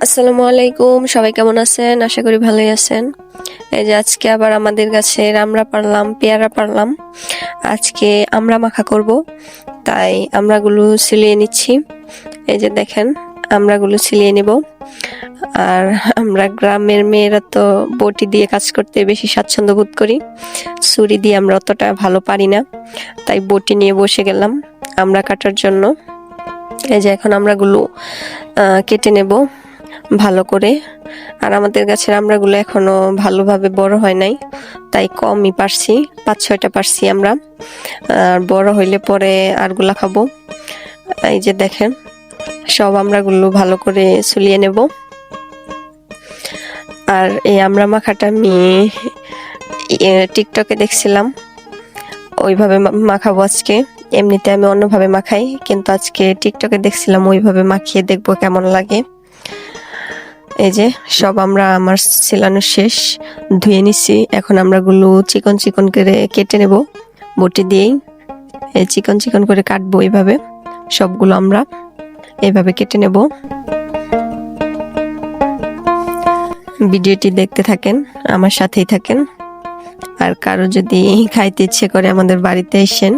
আসসালামু আলাইকুম, সবাই কেমন আছেন? আশা করি ভালোই আছেন। এই যে আজকে আবার আমাদের গাছের আমরা পারলাম, পেয়ারা পারলাম। আজকে আমরা মাখা করব, তাই আমড়াগুলো ছিলিয়ে নিচ্ছি। এই যে দেখেন, আমড়াগুলো ছিলিয়ে নিব। আর আমরা গ্রামের মেয়েরা তো বটি দিয়ে কাজ করতে বেশি স্বাচ্ছন্দ্য বোধ করি, ছুরি দিয়ে আমরা অতটা ভালো পারি না, তাই বটি নিয়ে বসে গেলাম আমড়া কাটার জন্য। এই যে এখন আমড়াগুলো কেটে নেব ভালো করে। আর আমাদের গাছের আমড়াগুলো এখনো ভালোভাবে বড় হয় নাই, তাই কমই পারছি, 5-6টা পারছি আমরা। আর বড় হইলে পরে আরগুলা খাবো। এই যে দেখেন, সব আমড়াগুলো ভালো করে ছুলিয়ে নেব। আর এই আমড়া মাখাটা আমি টিকটকে দেখছিলাম, ওইভাবে মাখাবো আজকে। এমনিতে আমি অন্যভাবে মাখাই, কিন্তু আজকে টিকটকে দেখছিলাম, ওইভাবে মাখিয়ে দেখবো কেমন লাগে। এই যে সব আমরা আমার ছিলানো শেষ, ধুয়ে নিছি। এখন আমরাগুলো চিকন চিকন করে কেটে নেব বটি দিয়েই। চিকন চিকন করে কাটবো, এইভাবে সবগুলো আমরা এইভাবে কেটে নেব। ভিডিওটি দেখতে থাকেন, আমার সাথেই থাকেন। আর কারো যদি খাইতে ইচ্ছে করে আমাদের বাড়িতে এসেন,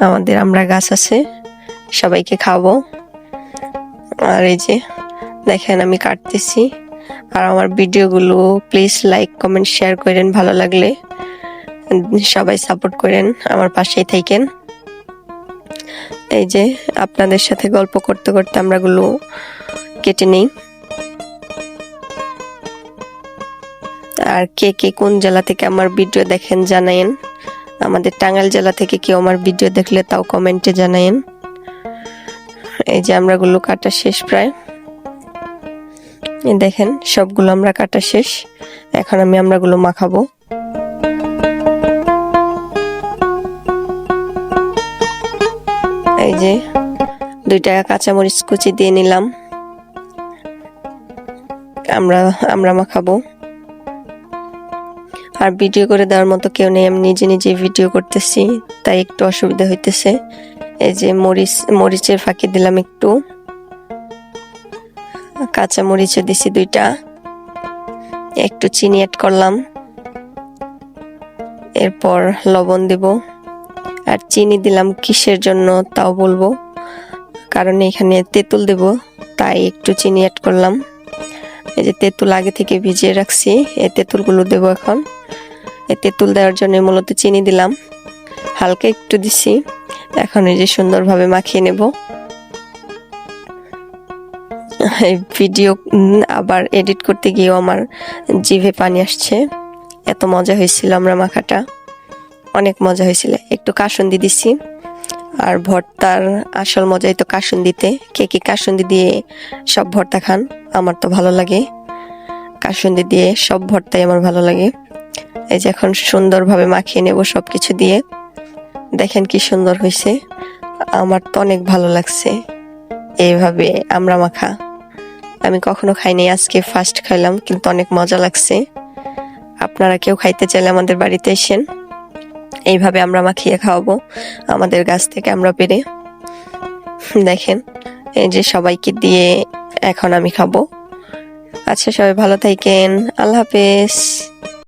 আমাদের আমড়া গাছ আছে, সবাইকে খাওয়াবো। আর এই যে দেখেন আমি কাটতেছি। আর আমার ভিডিওগুলো প্লিজ লাইক কমেন্ট শেয়ার করেন, ভালো লাগলে সবাই সাপোর্ট করেন, আমার পাশেই থাকেন। এই যে আপনাদের সাথে গল্প করতে করতে আমরাগুলো কেটে নেই। আর কে কে কোন জেলা থেকে আমার ভিডিও দেখেন জানায়েন। আমাদের টাঙ্গাইল জেলা থেকে কেউ আমার ভিডিও দেখলে তাও কমেন্টে জানায়েন। এই যে আমরাগুলো কাটা শেষ প্রায়। দেখেন সবগুলো আমরা কাটা শেষ। এখন আমি আমড়াগুলো মাখাবো। এই যে 2টা কাঁচামরিচ কুচি দিয়ে নিলাম, আমরা মাখাবো। আর ভিডিও করে দেওয়ার মতো কেউ নেই, আমি নিজে নিজে ভিডিও করতেছি, তাই একটু অসুবিধা হইতেছে। এই যে মরিচের ফাঁকি দিলাম একটু, কাঁচা মরিচও দিছি 2টা, একটু চিনি অ্যাড করলাম, এরপর লবণ দেব। আর চিনি দিলাম কিসের জন্য তাও বলবো, কারণ এখানে তেঁতুল দেব, তাই একটু চিনি অ্যাড করলাম। এই যে তেঁতুল আগে থেকে ভিজিয়ে রাখছি, এই তেঁতুলগুলো দেব এখন। এই তেঁতুল দেওয়ার জন্য মূলত চিনি দিলাম, হালকা একটু দিছি। এখন এই যে সুন্দরভাবে মাখিয়ে নেব। এই ভিডিও আবার এডিট করতে গিয়েও আমার জিভে পানি আসছে, এত মজা হয়েছিল আমরা মাখাটা, অনেক মজা হয়েছিল। একটু কাসুন্দি দিছি। আর ভর্তার আসল মজাই তো কাসুন্দিতে। কে কি কাসুন্দি দিয়ে সব ভর্তা খান? আমার তো ভালো লাগে, কাসুন্দি দিয়ে সব ভর্তাই আমার ভালো লাগে। এই যে এখন সুন্দরভাবে মাখিয়ে নেব সবকিছু দিয়ে। দেখেন কি সুন্দর হয়েছে, আমার তো অনেক ভালো লাগছে এইভাবে আমরা মাখা। আমি কখনো খাইনি, আজকে ফার্স্ট খাইলাম, কিন্তু অনেক মজা লাগছে। আপনারা কেউ খাইতে চাইলে আমাদের বাড়িতে এসেন, এইভাবে আমরা মাখিয়ে খাওয়াবো আমাদের গাছ থেকে আমরা পেরে। দেখেন এই যে সবাইকে দিয়ে এখন আমি খাবো। আচ্ছা, সবাই ভালো থাকেন, আল্লাহ হাফেজ।